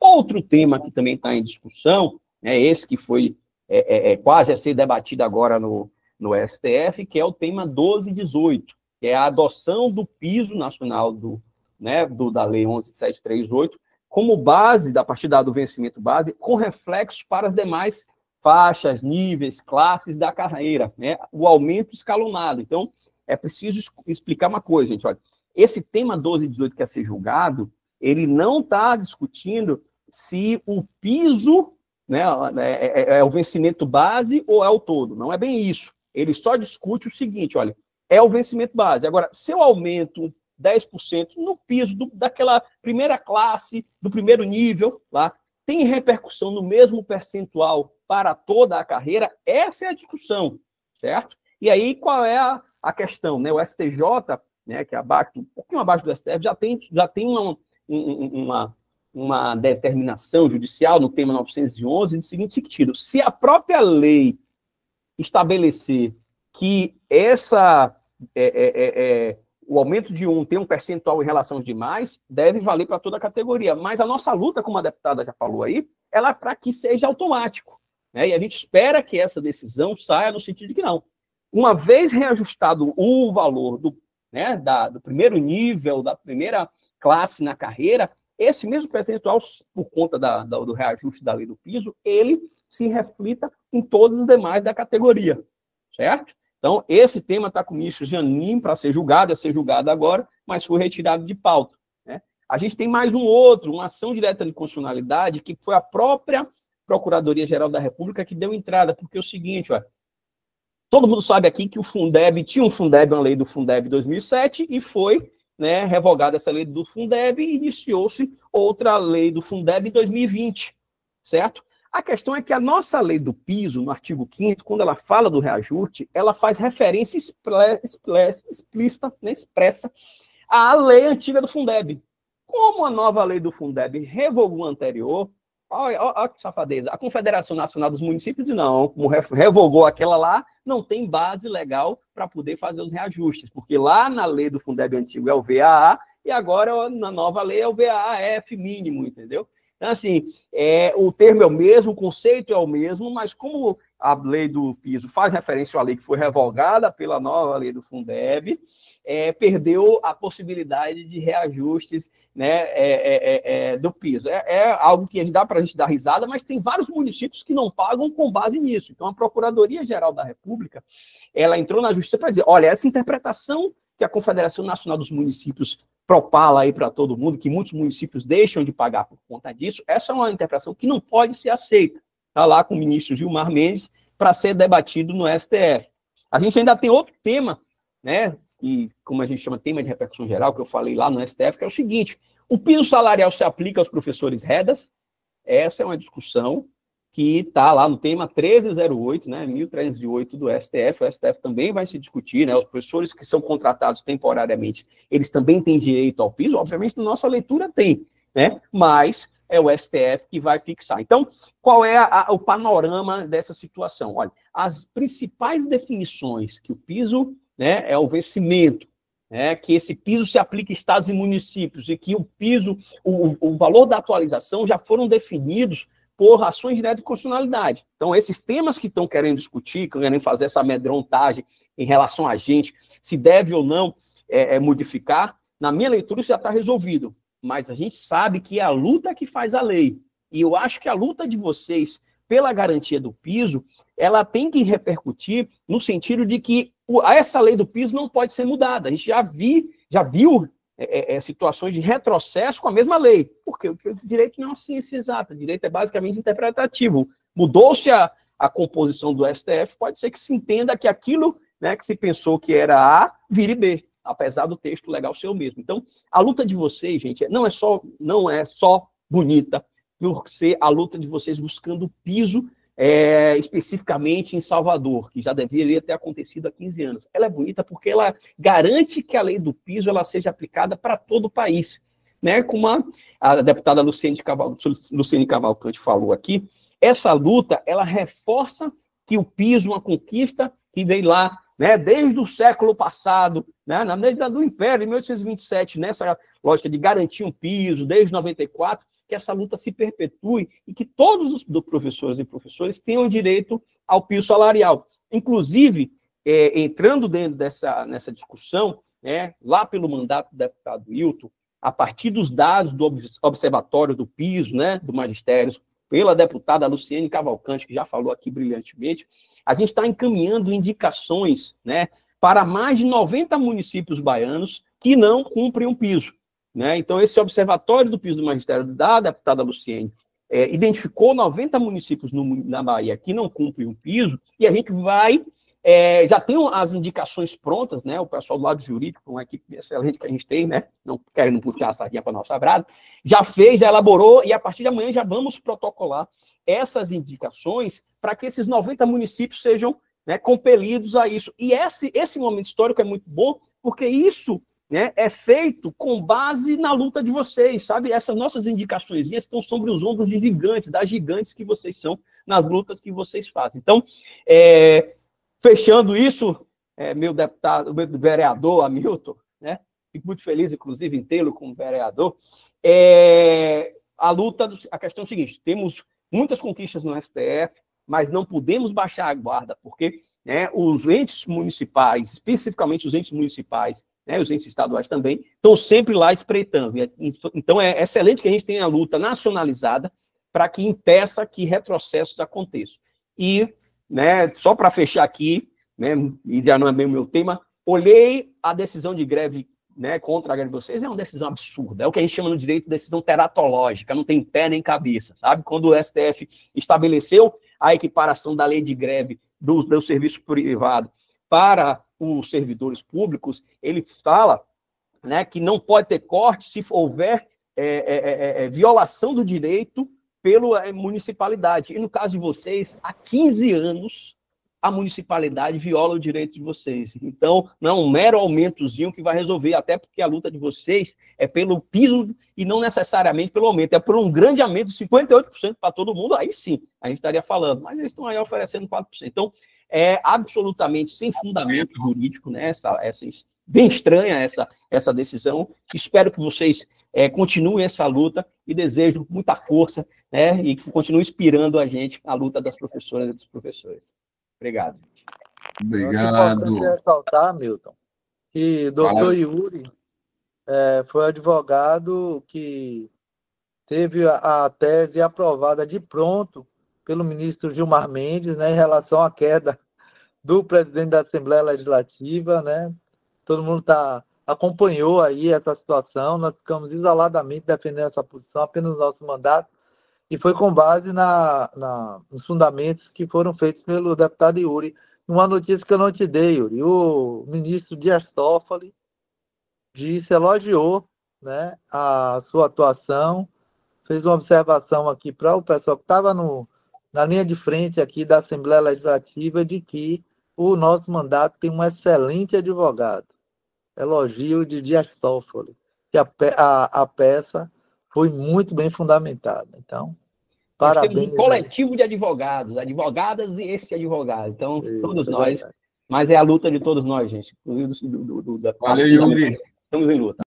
Outro tema que também está em discussão, né, esse que foi quase a ser debatido agora no STF, que é o tema 1218, que é a adoção do piso nacional da Lei 11.738 como base, a partir do vencimento base, com reflexo para as demais faixas, níveis, classes da carreira, né? O aumento escalonado. Então, é preciso explicar uma coisa, gente. Olha, esse tema 1218 que é ser julgado, ele não está discutindo se o piso, né, é o vencimento base ou é o todo. Não é bem isso. Ele só discute o seguinte, olha, é o vencimento base. Agora, se eu aumento 10% no piso daquela primeira classe, do primeiro nível, lá, tem repercussão no mesmo percentual para toda a carreira? Essa é a discussão, certo? E aí, qual é a questão? Né? O STJ, né, que é um pouquinho abaixo do STF, já tem uma determinação judicial no tema 911 de seguinte sentido: se a própria lei estabelecer que o aumento de tem um percentual em relação aos demais, deve valer para toda a categoria. Mas a nossa luta, como a deputada já falou aí, ela é para que seja automático. Né? E a gente espera que essa decisão saia no sentido de que não. Uma vez reajustado o valor do primeiro nível, da primeira classe na carreira, esse mesmo percentual, por conta do reajuste da lei do piso, ele se reflita em todos os demais da categoria. Certo? Então, esse tema está com o ministro Zanin para ser julgado, agora, mas foi retirado de pauta. Né? A gente tem mais uma ação direta de constitucionalidade, que foi a própria Procuradoria-Geral da República que deu entrada, porque é o seguinte, todo mundo sabe aqui que o Fundeb, uma lei do Fundeb 2007, e foi, né, revogada essa lei do Fundeb e iniciou-se outra lei do Fundeb em 2020, certo? A questão é que a nossa lei do piso, no artigo 5º, quando ela fala do reajuste, ela faz referência explícita, né, expressa, à lei antiga do Fundeb. Como a nova lei do Fundeb revogou a anterior, olha que safadeza, a Confederação Nacional dos Municípios, não, como revogou aquela lá, não tem base legal para poder fazer os reajustes, porque lá na lei do Fundeb antigo é o VAA, e agora na nova lei é o VAF mínimo, entendeu? Então, assim, o termo é o mesmo, o conceito é o mesmo, mas como a lei do piso faz referência à lei que foi revogada pela nova lei do Fundeb, perdeu a possibilidade de reajustes, né, do piso. É algo que dá para a gente dar risada, mas tem vários municípios que não pagam com base nisso. Então, a Procuradoria-Geral da República, ela entrou na justiça para dizer, olha, essa interpretação que a Confederação Nacional dos Municípios propala aí para todo mundo, que muitos municípios deixam de pagar por conta disso, essa é uma interpretação que não pode ser aceita. Está lá com o ministro Gilmar Mendes para ser debatido no STF. A gente ainda tem outro tema, né, e como a gente chama tema de repercussão geral, que eu falei lá no STF, que é o seguinte: o piso salarial se aplica aos professores REDAS? Essa é uma discussão que está lá no tema 1308, né, 1308 do STF. O STF também vai se discutir, né, os professores que são contratados temporariamente, eles também têm direito ao piso? Obviamente, na nossa leitura tem, né, mas é o STF que vai fixar. Então, qual é o panorama dessa situação? Olha, as principais definições que o piso, né, é o vencimento, né, que esse piso se aplica em estados e municípios, e que o piso, o valor da atualização já foram definidos por ações diretas de constitucionalidade. Então, esses temas que estão querendo discutir, que querem fazer essa amedrontagem em relação a gente, se deve ou não modificar, na minha leitura isso já está resolvido. Mas a gente sabe que é a luta que faz a lei. E eu acho que a luta de vocês pela garantia do piso, ela tem que repercutir no sentido de que essa lei do piso não pode ser mudada. A gente já viu situações de retrocesso com a mesma lei. Porque o direito não é uma ciência exata, o direito é basicamente interpretativo. Mudou-se a composição do STF, pode ser que se entenda que aquilo, né, que se pensou que era A, vire B, apesar do texto legal ser o mesmo. Então, a luta de vocês, gente, não é só bonita, por ser a luta de vocês buscando o piso especificamente em Salvador, que já deveria ter acontecido há 15 anos. Ela é bonita porque ela garante que a lei do piso ela seja aplicada para todo o país. Né? Como a deputada Luciene Cavalcante falou aqui, essa luta ela reforça que o piso, uma conquista que veio lá né, desde o século passado, né, do Império, em 1827, nessa lógica de garantir um piso, desde 94, que essa luta se perpetue e que todos os professores e professores tenham direito ao piso salarial. Inclusive, entrando dentro nessa discussão, né, lá pelo mandato do deputado Hilton, a partir dos dados do Observatório do Piso, né, do Magistério, pela deputada Luciene Cavalcante, que já falou aqui brilhantemente, a gente está encaminhando indicações, né, para mais de 90 municípios baianos que não cumprem um piso, né? Então, esse Observatório do Piso do Magistério da deputada Luciene identificou 90 municípios na Bahia que não cumprem um piso, e a gente vai... já tem as indicações prontas, né? O pessoal do lado jurídico, uma equipe excelente que a gente tem, né? Não querendo puxar a sardinha para a nossa brasa, já fez, já elaborou, e a partir de amanhã já vamos protocolar essas indicações para que esses 90 municípios sejam, né, compelidos a isso. E esse momento histórico é muito bom, porque isso, né, é feito com base na luta de vocês, sabe? Essas nossas indicações estão sobre os ombros de gigantes, das gigantes que vocês são nas lutas que vocês fazem. Então, fechando isso, meu deputado, meu vereador Hamilton, né? Fico muito feliz, inclusive, em tê-lo como vereador. A questão é o seguinte: temos muitas conquistas no STF, mas não podemos baixar a guarda, porque, né, os entes municipais, especificamente os entes municipais, né, os entes estaduais também, estão sempre lá espreitando. Então, é excelente que a gente tenha a luta nacionalizada para que impeça que retrocessos aconteçam. E, né, só para fechar aqui, né, e já não é bem o meu tema, olhei a decisão de greve, né, contra a greve de vocês, é uma decisão absurda, é o que a gente chama no direito de decisão teratológica, não tem pé nem cabeça, sabe? Quando o STF estabeleceu a equiparação da lei de greve do serviço privado para os servidores públicos, ele fala, né, que não pode ter corte se houver violação do direito pela municipalidade. E no caso de vocês, há 15 anos, a municipalidade viola o direito de vocês. Então, não é um mero aumentozinho que vai resolver, até porque a luta de vocês é pelo piso e não necessariamente pelo aumento. É por um grande aumento de 58% para todo mundo, aí sim, a gente estaria falando. Mas eles estão aí oferecendo 4%. Então, é absolutamente sem fundamento jurídico, né? Bem estranha essa decisão. Espero que vocês continuem essa luta e desejo muita força, né? E que continue inspirando a gente a luta das professoras e dos professores. Obrigado. Obrigado. É importante ressaltar, Milton, que o doutor Yuri foi advogado que teve a tese aprovada de pronto pelo ministro Gilmar Mendes, né, em relação à queda do presidente da Assembleia Legislativa, né? Todo mundo acompanhou aí essa situação, nós ficamos isoladamente defendendo essa posição apenas no nosso mandato, e foi com base nos fundamentos que foram feitos pelo deputado Yuri. Uma notícia que eu não te dei, Yuri, o ministro Dias Toffoli elogiou, né, a sua atuação, fez uma observação aqui para o pessoal que estava na linha de frente aqui da Assembleia Legislativa, de que o nosso mandato tem um excelente advogado. Elogio de Dias Toffoli, que a peça foi muito bem fundamentada. Então, parabéns. Nós temos um coletivo de advogados, advogadas e esse advogado. Então, isso, todos nós, mas é a luta de todos nós, gente. Inclusive Valeu, Yuri. Estamos em luta.